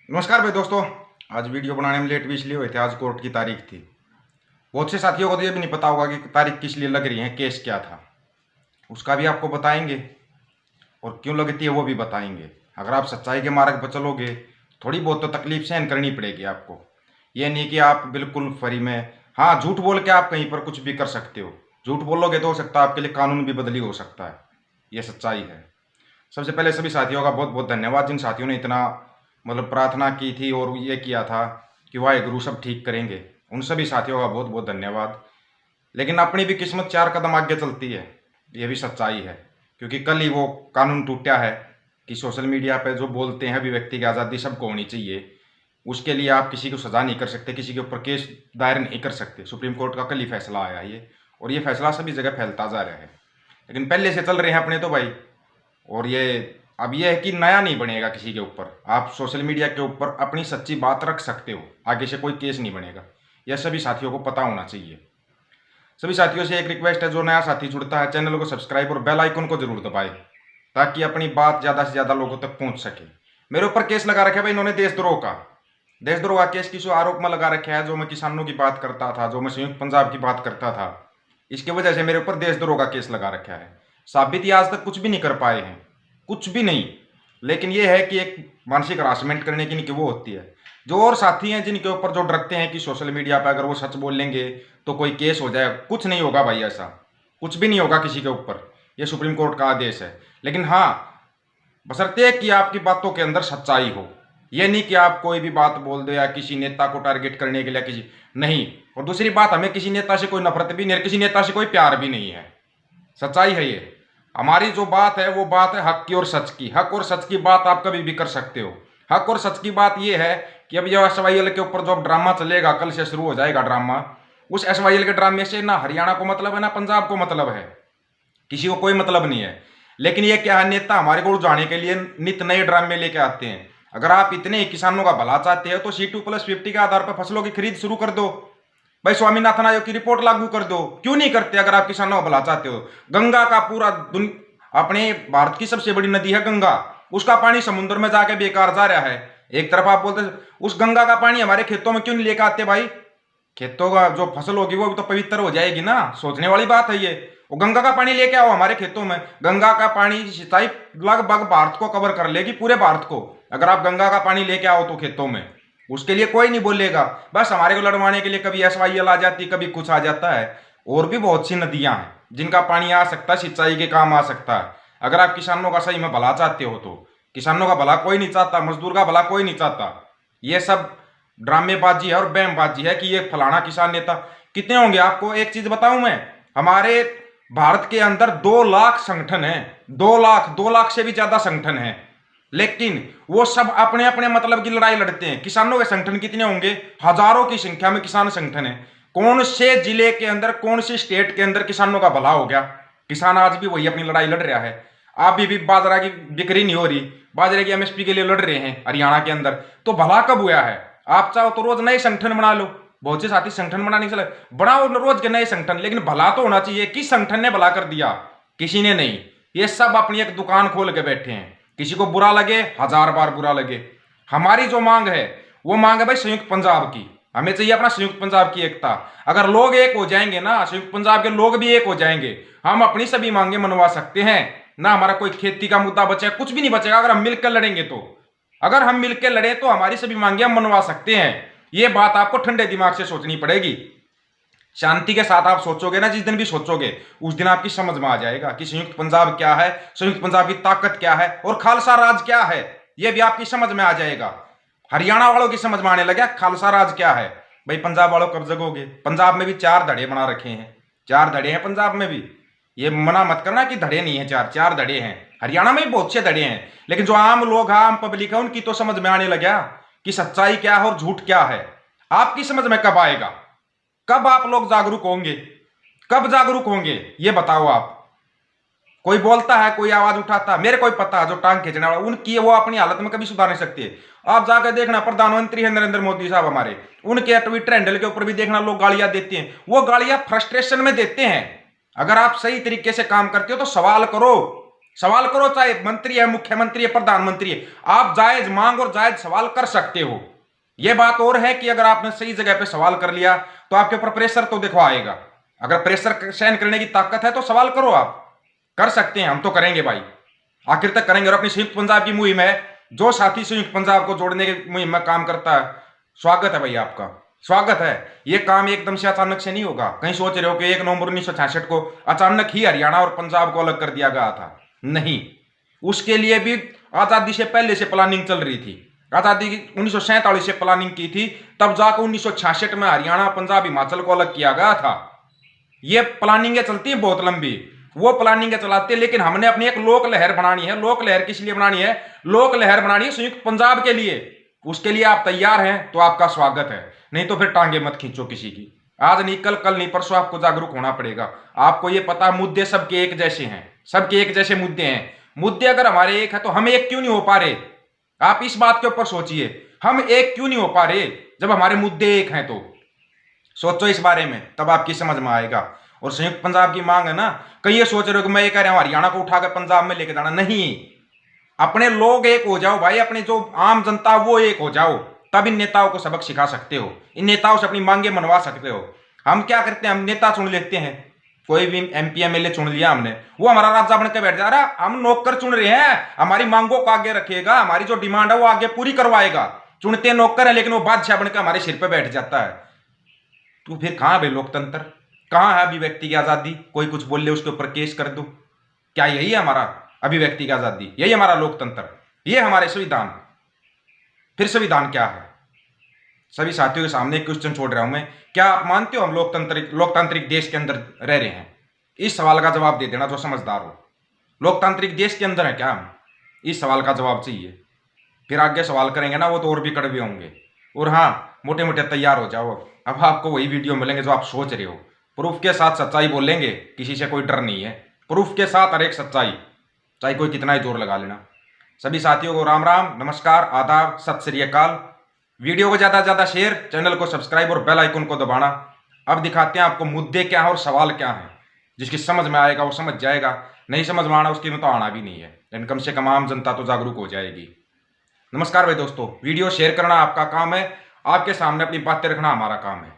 नमस्कार भाई दोस्तों। आज वीडियो बनाने में लेट भी इसलिए हुए थे, आज कोर्ट की तारीख थी। बहुत से साथियों को तो ये भी नहीं पता होगा कि तारीख किस लिए लग रही है, केस क्या था, उसका भी आपको बताएंगे और क्यों लगती है वो भी बताएंगे। अगर आप सच्चाई के मार्ग पर चलोगे थोड़ी बहुत तो तकलीफ सहन करनी पड़ेगी आपको। ये नहीं कि आप बिल्कुल फ्री में, हाँ, झूठ बोल के आप कहीं पर कुछ भी कर सकते हो। झूठ बोलोगे तो हो सकता है आपके लिए कानून भी बदली हो सकता है। ये सच्चाई है। सबसे पहले सभी साथियों का बहुत बहुत धन्यवाद, जिन साथियों ने इतना प्रार्थना की थी और ये किया था कि वाहेगुरु सब ठीक करेंगे। उन सभी साथियों का बहुत बहुत धन्यवाद। लेकिन अपनी भी किस्मत 4 कदम आगे चलती है, ये भी सच्चाई है। क्योंकि कल ही वो कानून टूटा है कि सोशल मीडिया पर जो बोलते हैं अभिव्यक्ति की आज़ादी सबको होनी चाहिए, उसके लिए आप किसी को सज़ा नहीं कर सकते, किसी के ऊपर केस दायर नहीं कर सकते। सुप्रीम कोर्ट का कल ही फैसला आया ये, और ये फैसला सभी जगह फैलता जा रहा है। लेकिन पहले से चल रहे हैं अपने तो भाई। और ये अब ये है कि नया नहीं बनेगा किसी के ऊपर। आप सोशल मीडिया के ऊपर अपनी सच्ची बात रख सकते हो, आगे से कोई केस नहीं बनेगा। यह सभी साथियों को पता होना चाहिए। सभी साथियों से एक रिक्वेस्ट है, जो नया साथी जुड़ता है चैनल को सब्सक्राइब और बेल आइकन को जरूर दबाए, ताकि अपनी बात ज़्यादा से ज़्यादा लोगों तक पहुंच सके। मेरे ऊपर केस लगा रखा है भाई इन्होंने, देशद्रोह का केस किस आरोप में लगा रखा है। जो मैं किसानों की बात करता था, जो मैं संयुक्त पंजाब की बात करता था, इसकी वजह से मेरे ऊपर देशद्रोह का केस लगा रखा है। साबित ये आज तक कुछ भी नहीं कर पाए हैं, कुछ भी नहीं। लेकिन ये है कि एक मानसिक हरासमेंट करने की इनकी वो होती है। जो और साथी हैं जिनके ऊपर जो डरते हैं कि सोशल मीडिया पर अगर वो सच बोल लेंगे तो कोई केस हो जाए, कुछ नहीं होगा भाई, ऐसा कुछ भी नहीं होगा किसी के ऊपर। ये सुप्रीम कोर्ट का आदेश है। लेकिन हाँ, बशर्ते कि आपकी बातों के अंदर सच्चाई हो। ये नहीं कि आप कोई भी बात बोल दो या किसी नेता को टारगेट करने के लिए किसी नहीं। और दूसरी बात, हमें किसी नेता से कोई नफरत भी नहीं, किसी नेता से कोई प्यार भी नहीं है। सच्चाई है ये। हमारी जो बात है वो बात है हक की और सच की। हक और सच की बात आप कभी भी कर सकते हो। हक और सच की बात ये है कि अब ये SYL के ऊपर जो अब ड्रामा चलेगा, कल से शुरू हो जाएगा ड्रामा। उस SYL के ड्रामे से ना हरियाणा को मतलब है ना पंजाब को मतलब है, किसी को कोई मतलब नहीं है। लेकिन ये क्या है, नेता हमारे को उड़ाने के लिए नित नए ड्रामे लेके आते हैं। अगर आप इतने ही किसानों का भला चाहते हो तो C2+50 के आधार पर फसलों की खरीद शुरू कर दो भाई। स्वामीनाथन आयोग की रिपोर्ट लागू कर दो। क्यों नहीं करते अगर आप किसानों को भला चाहते हो? गंगा का पूरा अपने भारत की सबसे बड़ी नदी है गंगा, उसका पानी समुद्र में जाके बेकार जा रहा है। एक तरफ आप बोलते उस गंगा का पानी हमारे खेतों में क्यों नहीं लेकर आते भाई? खेतों का जो फसल होगी वो भी तो पवित्र हो जाएगी ना। सोचने वाली बात है ये। वो गंगा का पानी लेके आओ हमारे खेतों में। गंगा का पानी सिंचाई लगभग भारत को कवर कर लेगी, पूरे भारत को। अगर आप गंगा का पानी लेके आओ तो खेतों में, उसके लिए कोई नहीं बोलेगा। बस हमारे को लड़वाने के लिए कभी SYL आ जाती, कभी कुछ आ जाता है। और भी बहुत सी नदियां हैं जिनका पानी आ सकता है, सिंचाई के काम आ सकता है। अगर आप किसानों का सही में भला चाहते हो तो। किसानों का भला कोई नहीं चाहता, मजदूर का भला कोई नहीं चाहता। ये सब ड्रामेबाजी है और बहमबाजी है कि ये फलाना किसान नेता। कितने होंगे आपको एक चीज बताऊं मैं, हमारे भारत के अंदर 2 लाख संगठन है। 2 लाख से भी ज्यादा संगठन है। लेकिन वो सब अपने अपने मतलब की लड़ाई लड़ते हैं। किसानों के संगठन कितने होंगे? हजारों की संख्या में किसान संगठन है। कौन से जिले के अंदर, कौन से स्टेट के अंदर किसानों का भला हो गया? किसान आज भी वही अपनी लड़ाई लड़ रहा है। आप भी बाजरा की बिक्री नहीं हो रही, बाजरे की MSP के लिए लड़ रहे हैं हरियाणा के अंदर, तो भला कब हुआ है? आप चाहो तो रोज नए संगठन बना लो। बहुत से साथी संगठन बनाने के बनाओ रोज के नए संगठन, लेकिन भला तो होना चाहिए। किस संगठन ने भला कर दिया? किसी ने नहीं। ये सब अपनी एक दुकान खोल के बैठे हैं। किसी को बुरा लगे, 1000 बार बुरा लगे। हमारी जो मांग है वो मांग है भाई संयुक्त पंजाब की। हमें चाहिए अपना संयुक्त पंजाब की एकता। अगर लोग एक हो जाएंगे ना, संयुक्त पंजाब के लोग भी एक हो जाएंगे, हम अपनी सभी मांगे मनवा सकते हैं ना। हमारा कोई खेती का मुद्दा बचेगा, कुछ भी नहीं बचेगा अगर हम मिलकर लड़ेंगे तो। अगर हम मिलकर लड़े तो हमारी सभी मांगे हम मनवा सकते हैं। ये बात आपको ठंडे दिमाग से सोचनी पड़ेगी। शांति के साथ आप सोचोगे ना, जिस दिन भी सोचोगे उस दिन आपकी समझ में आ जाएगा कि संयुक्त पंजाब क्या है, संयुक्त पंजाब की ताकत क्या है और खालसा राज क्या है। यह भी आपकी समझ में आ जाएगा। हरियाणा वालों की समझ में आने लगा खालसा राज क्या है। भाई पंजाब वालों कब जगोगे? पंजाब में भी 4 धड़े बना रखे हैं। 4 धड़े हैं पंजाब में भी। ये मना मत करना कि धड़े नहीं है, 4 धड़े हैं। हरियाणा में भी बहुत से धड़े हैं। लेकिन जो आम लोग हैं, आम पब्लिक है, उनकी तो समझ में आने लगा कि सच्चाई क्या है और झूठ क्या है। आपकी समझ में कब आएगा? कब आप लोग जागरूक होंगे? कब जागरूक होंगे ये बताओ आप। कोई बोलता है, कोई आवाज उठाता है, मेरे को पता है जो टांग खींचने वाला, उनकी वो अपनी हालत में कभी सुधार नहीं सकते। आप जाकर देखना, प्रधानमंत्री है नरेंद्र मोदी साहब हमारे, उनके ट्विटर हैंडल के ऊपर भी देखना लोग गालियां देते हैं। वो गालियां फ्रस्ट्रेशन में देते हैं। अगर आप सही तरीके से काम करते हो तो सवाल करो। सवाल करो, चाहे मंत्री है, मुख्यमंत्री है, प्रधानमंत्री है, आप जायज मांग और जायज सवाल कर सकते हो। यह बात और है कि अगर आपने सही जगह पे सवाल कर लिया तो आपके ऊपर प्रेशर तो देखो आएगा। अगर प्रेशर सहन करने की ताकत है तो सवाल करो, आप कर सकते हैं, हम तो करेंगे भाई, आखिर तक करेंगे। और अपनी संयुक्त पंजाब की मुहिम है, जो साथी संयुक्त पंजाब को जोड़ने की मुहिम में काम करता है, स्वागत है भाई, आपका स्वागत है। यह काम एकदम से अचानक से नहीं होगा। कहीं सोच रहे हो कि 1 नवंबर 1966 को अचानक ही हरियाणा और पंजाब को अलग कर दिया गया था, नहीं। उसके लिए भी आजादी से पहले से प्लानिंग चल रही थी। आजादी की 1947 से प्लानिंग की थी, तब जाकर 1966 में हरियाणा, पंजाब, हिमाचल को अलग किया गया था। ये प्लानिंगें चलती हैं बहुत लंबी, वो प्लानिंगें चलाते हैं, लेकिन हमने अपनी एक लोक लहर बनानी है। लोक लहर किस लिए बनानी है? लोक लहर बनानी है संयुक्त पंजाब के लिए। उसके लिए आप तैयार हैं तो आपका स्वागत है, नहीं तो फिर टांगे मत खींचो किसी की। आज नहीं कल, कल नहीं परसों आपको जागरूक होना पड़ेगा। आपको ये पता, मुद्दे सबके एक जैसे हैं, सबके एक जैसे मुद्दे हैं। मुद्दे अगर हमारे एक है तो हम एक क्यों नहीं हो पा रहे? आप इस बात के ऊपर सोचिए, हम एक क्यों नहीं हो पा रहे जब हमारे मुद्दे एक हैं? तो सोचो इस बारे में, तब आपकी समझ में आएगा। और संयुक्त पंजाब की मांग है ना, कहीं ये सोच रहे हो कि मैं ये कह रहा हूं हरियाणा को उठाकर पंजाब में लेके जाना, नहीं। अपने लोग एक हो जाओ भाई, अपने जो आम जनता वो एक हो जाओ, तब इन नेताओं को सबक सिखा सकते हो, इन नेताओं से अपनी मांगे मनवा सकते हो। हम क्या करते हैं, हम नेता चुन लेते हैं, कोई भी MP MLA चुन लिया हमने, वो हमारा राजा बनकर बैठ जा रहा। हम नौकर चुन रहे हैं, हमारी मांगों को आगे रखेगा, हमारी जो डिमांड है वो आगे पूरी करवाएगा। चुनते नौकर है, लेकिन वो बादशाह बनकर हमारे सिर पर बैठ जाता है। तो फिर कहां भाई लोकतंत्र, कहां है अभिव्यक्ति की आजादी? कोई कुछ बोल ले उसके ऊपर केस कर दो, क्या यही है हमारा अभिव्यक्ति की आजादी? यही हमारा लोकतंत्र, ये हमारे संविधान? फिर संविधान क्या है? सभी साथियों के सामने एक क्वेश्चन छोड़ रहा हूं मैं, क्या आप मानते हो हम लोकतांत्रिक देश के अंदर रह रहे हैं? इस सवाल का जवाब दे देना जो समझदार हो। लोकतांत्रिक देश के अंदर है क्या हम? इस सवाल का जवाब चाहिए। फिर आगे सवाल करेंगे ना, वो तो और भी कड़वे होंगे। और हाँ, मोटे मोटे तैयार हो जाओ, अब आपको वही वीडियो मिलेंगे जो आप सोच रहे हो। प्रूफ के साथ सच्चाई बोलेंगे, किसी से कोई डर नहीं है। प्रूफ के साथ हर एक सच्चाई, चाहे कोई कितना ही जोर लगा लेना। सभी साथियों को राम राम, नमस्कार, आदाब, सत श्री अकाल। वीडियो को ज़्यादा से ज़्यादा शेयर, चैनल को सब्सक्राइब और बेल आइकन को दबाना। अब दिखाते हैं आपको मुद्दे क्या हैं और सवाल क्या हैं। जिसकी समझ में आएगा वो समझ जाएगा, नहीं समझ में आना उसकी में तो आना भी नहीं है, लेकिन कम से कम आम जनता तो जागरूक हो जाएगी। नमस्कार भाई दोस्तों, वीडियो शेयर करना आपका काम है, आपके सामने अपनी बातें रखना हमारा काम है।